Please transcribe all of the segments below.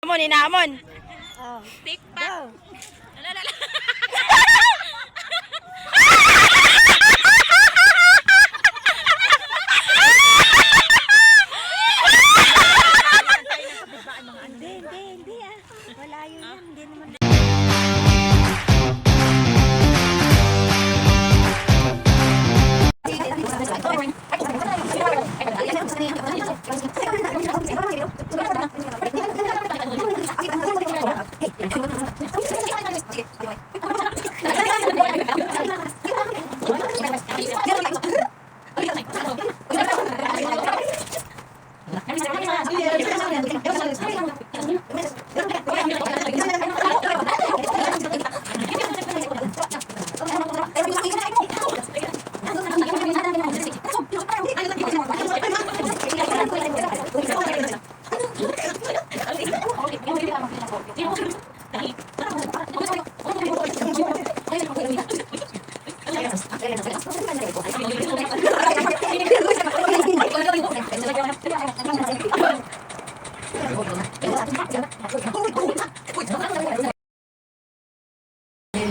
Hamon, inahamon. TikTok. Hindi ah. Malayo yan. Hindi naman.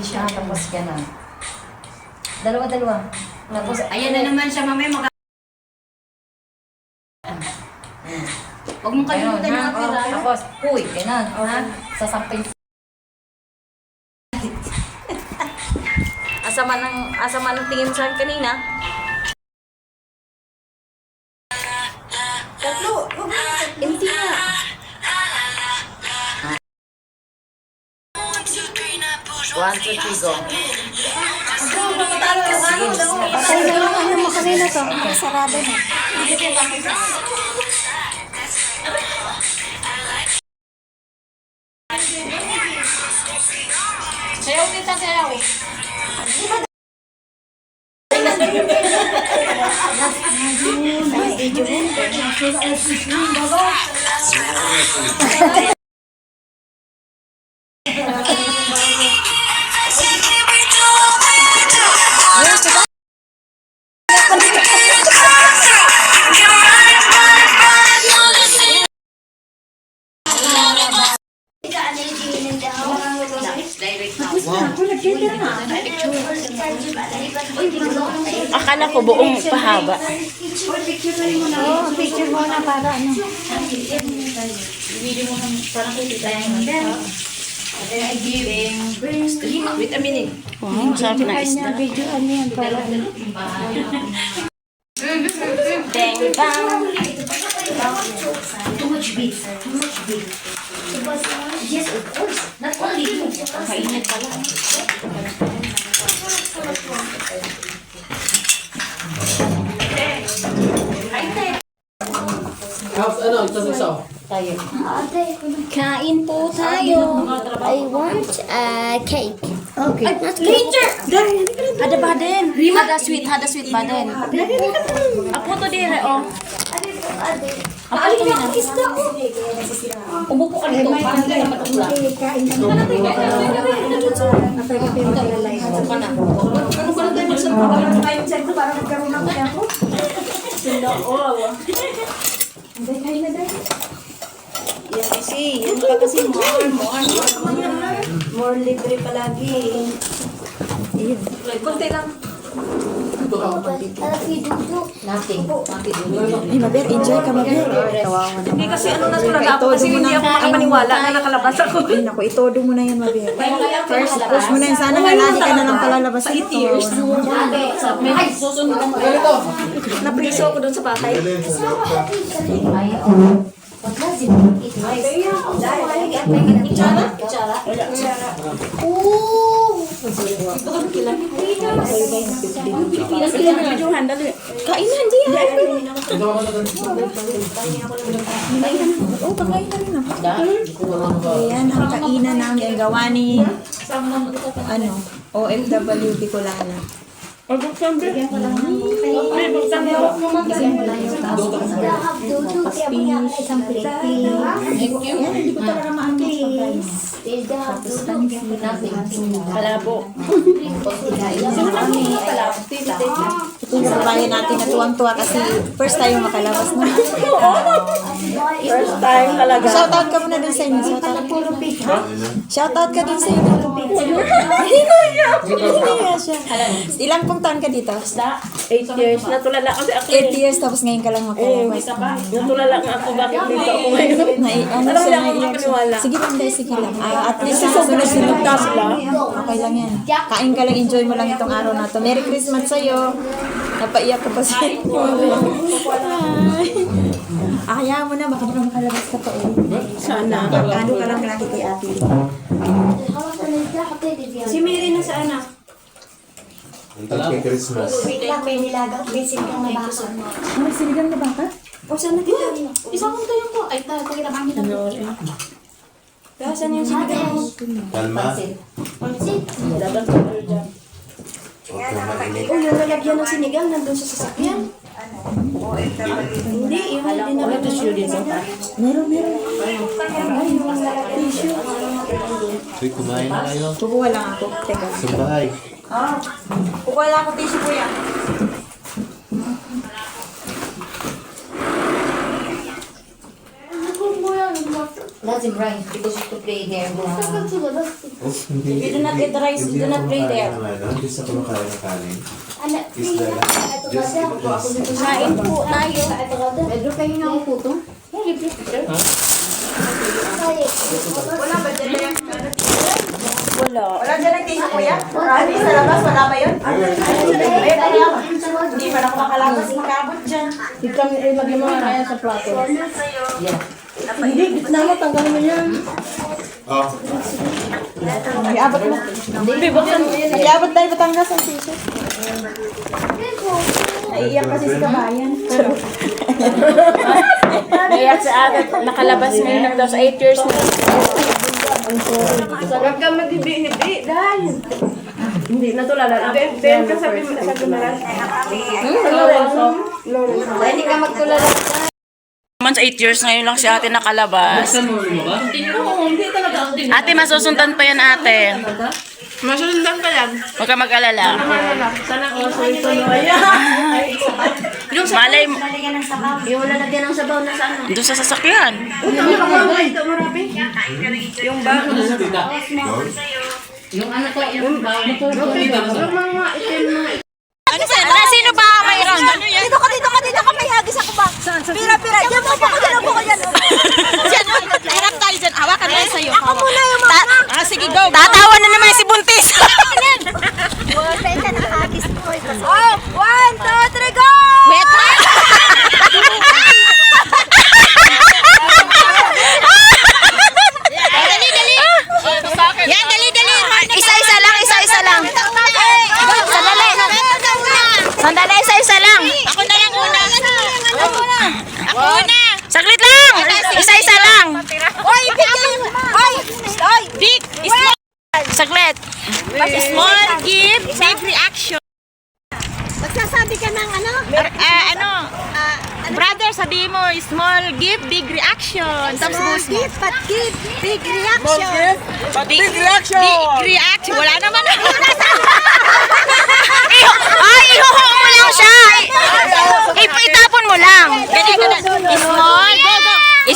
Siya, tapos gano'n. Dalawa-dalawa. Tapos, Ayan na naman siya, mamaya mag- Huwag mong kalimutan yung atira. tapos, uy, gano'n. Ha? Sasamping. Asama ng tingin mo sa akin kanina. Tatlo. Hindi nga. One, two, three, go. Ano mo kanina to? Sarado na. Sayaw kita, sayaw. Akala ko buong pahaba. Oo, picture mo na para ano. Wait a minute. Wow, sarap na isda. Video ano yan para ano. Bang, bang. Too much beef. Too much beef. Yes, of course. Not only you. Kainit pala. Kain po tayo. I want a cake. Okay. Teacher! Ada baden. Ada sweet baden. Ako to dire, oh. Ako to na. Umupo ka dito. Parang ka naman ulan. Kain na naman. Napagapin mo talalay. Ano ka na? Ano ka na tayo magsalita? Parang tayo magsalita. Parang nagkaroon ng kaya ko. Hindi, kain na dahil. Yan kasi. Yan pa kasi more. More libre palagi. Kunti lang. Nothing. Ay, Mabel, enjoy ka, Mabel. Tawawan na. Hindi kasi ano na talaga ako kasi hindi ako makapaniwala na nakalabas ako. Ay, naku, itodo mo na yan, Mabel. First, push mo na yan. Sana nga lagi ka na lang palalabas. Sa 8 years. Ay, susunod mo. Napriso ako doon sa bahay. Kainan di yan. Oo, kakain na rin ako. Ayan, ang kainan namin. Ang gawa ni OFW Bicolana. Bigyan ko lang ng Ayan, hindi ko talaga maangkin. Tapos Palabo. Sino na po palabok? Sa bayan natin na tuwang-tuwa kasi first tayo makalabas na. First time talaga. Shoutout ka muna dun sa inyo. Shoutout ka dun sa inyo. Hinuya siya. Ilang pong taon ka dito? 8 years. Natulala kasi ako. 8 years tapos ngayon ka lang makalabas. Natulala nga ako bakit dito ako ngayon. Ano siya, naiiyak siya. Sige lang, Day, sige lang. At least sunod-sunod ka sila. Okay lang yan. Kain ka lang, enjoy mo lang itong araw na to. Merry Christmas sa'yo. Napaiyak ko pa sa'yo. Kaya mo na, baka baka makalabas ka pa ulit. Sana. Ano ka lang lagi kay ate. Si Mary na saan na? Happy Christmas. May nilagang basic kang nabasa. May sinigang na baka? O saan na kita? Isang kong tayo ko. Ay, pakita kami na. Kaya saan yung sinigang? Kalma. Pansit. Huwag kang mainit. Oh, yung nalagyan ng sinigang nandun sa sasakyan. Hindi, yung hindi na Meron. Uy, kumain na kayo. Kukuha lang ako. Teka. Sa bahay. Kukuha lang ako tissue kuya. That's him right because to play there. You do not get the rice, you do not play there. Hindi sa kumakain ng kanin. Isda lang. Just Kain po tayo. Pedro, kayo na ang puto? Wala dyan ang tissue kuya? Marami sa labas, wala ba yun? Hindi pa ako makalabas, makabot dyan. Hindi kami lagyan mga kaya sa plato. Hindi, gitna mo, tanggalin mo yan. Oh, Iabot mo. Hindi, bakit mo yan? Iabot tayo Batangas ang tissue. Naiiyak kasi si kabayan. Kaya sa akin, nakalabas ngayon lang daw sa 8 years na. Huwag kang maghibi-hibi, dahil. Hindi, natulala. Ben ka sabi mo sa gumaras. Lorenzo. Hindi ka magtulala. Naman sa 8 years ngayon lang si ate nakalabas. Hindi talaga ako din. Ate, masusundan pa yan ate. Masundan ka lang. Huwag ka mag-alala. Sana ko tuloy-tuloy. Malay mo. Yung lalagyan ng sabaw na sa ano. Doon sa sasakyan. Ito marami. Yung bag. Yung ano ko, yung Yung mga itim na Sino ba mayroon? Dito ka, may hagis ako ba? Pira. Diyan mo ako, diyan ako. Harap tayo dyan. Hawakan tayo sa'yo. Ako muna yung mama. Sige, go. Tatawa na naman si Buntis. Teka, nakahagis ko. Oh, 1, 2, 3, go! Wait. Dali. Yan, dali. Isa-isa lang. Sandali, isa-isa lang. Ako na lang una. Ako una. Saglit lang. Isa-isa lang. Oy, bigyan! Oy! Big, small. Saglit. Small, give, big reaction. Magsasabi ka ng ano? Brother, sabi mo, small, give, big reaction. Tapos boost mo. But give big reaction. Big reaction. Big reaction. Wala naman. Ihuho mo lang siya. Itapon mo lang. Ganyan. Small, go.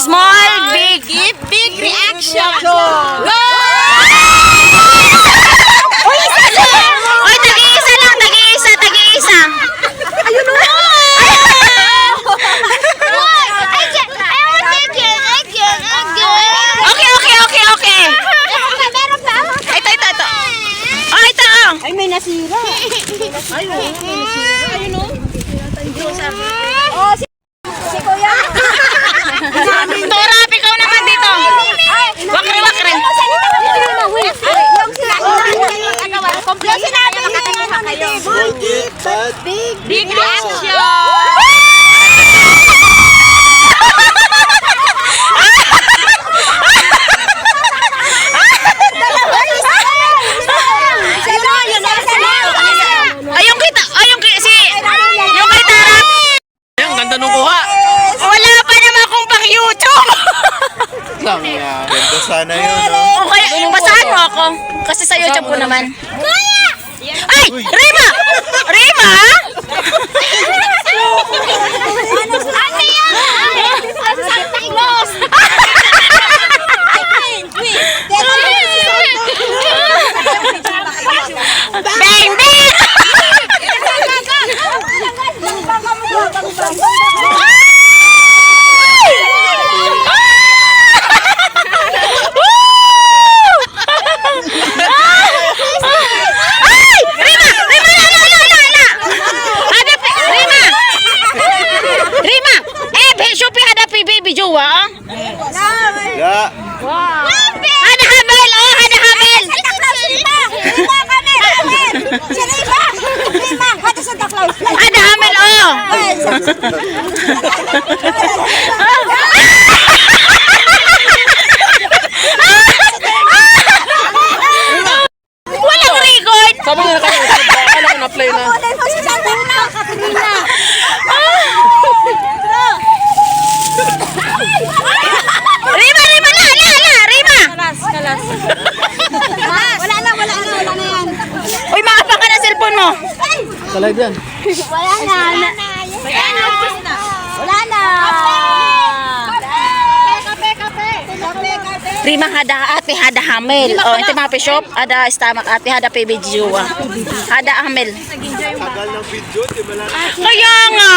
Small, big, give, big reaction. Go! Oy, tagi-isa lang. Ayun o. Okay. Ito. Oh, ito. Ay, may nasira. Oh, si Kuya. Torap, ikaw naman dito. Wakre. Yung sinabi makatinga kayo. Big reaction. Yung kay Tarap. Ang ganda nung kuha. Wala pa naman akong pang YouTube. ganda sana yun, no? Okay, basahan mo ako. Kasi sa YouTube ko naman. Ay! Rima! Rima! Ano yan? Santa Claus! Bang! Bang! Ay! Rima! Rima! Rima! Rima! Shopee hadapi baby jowa. Ya. Hada hamil! Oh, hada hamil! Hada hamil! Oh! Walang record! Sabi niya kaya na-play na. Rima! Rima! Rima! Wala na yan. Uy, makapang ka ng cellphone mo! Talay yan. Wala na. Wala na. Rima hada ate hada hamil. Oh, ito mga shop ada stomach ate hada PB Juwa. Hada hamil. Tagal ng video, di ba lang? Kaya nga.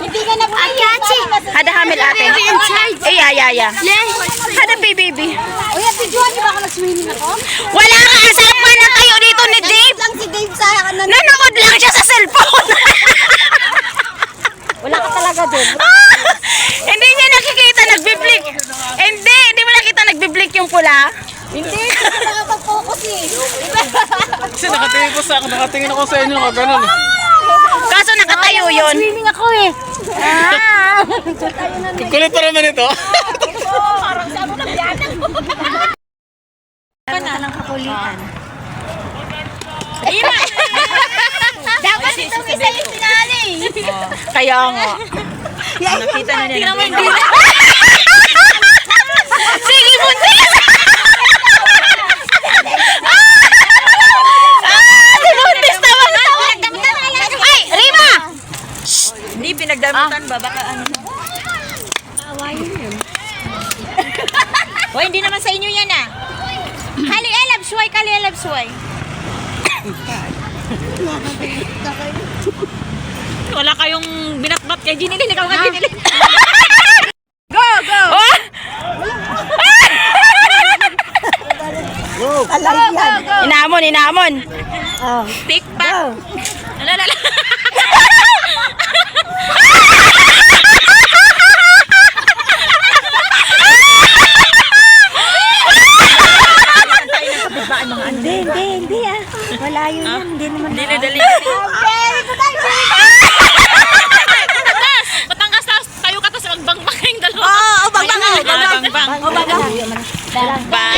Hindi ka na Akachi. Hada hamil ate. Yeah. Hada PBB. O yan, videoan niyo ba ako nag-swimming ako? Wala ka asapan na kayo dito ni Dave. Lang si Dave sa ano. Nanood lang siya sa cellphone. Wala ka talaga dun. Hindi niya nakikita nagbi-blink. Hindi mo nakita nagbi-blink yung pula. Hindi ka nakapag-focus eh. Kasi nakatingin ako sa inyo, ganun. Kaso nakatayo yun. Swimming ako eh. Kulit pa naman ito. Dapat itong isa yung sinali. Kaya nga. Nakita na niya. Sige, buntis! Si buntis naman! Ay, Rima! Hindi, pinagdamitan ba? Baka ano? Hoy, hindi naman sa inyo yan ah. Kali elab suway, kali elab suway. Wala kayong binatbat kay Ginilin. Ikaw nga Ginilin. Go! Oh! Inamon. Tikpak. Alala. Hindi ah. Malayo yan. Hindi naman. Hindi na dali. Batangas tayo ka tapos magbangbang kayong dalawa. Oo, bangbang. Bangbang. Bangbang.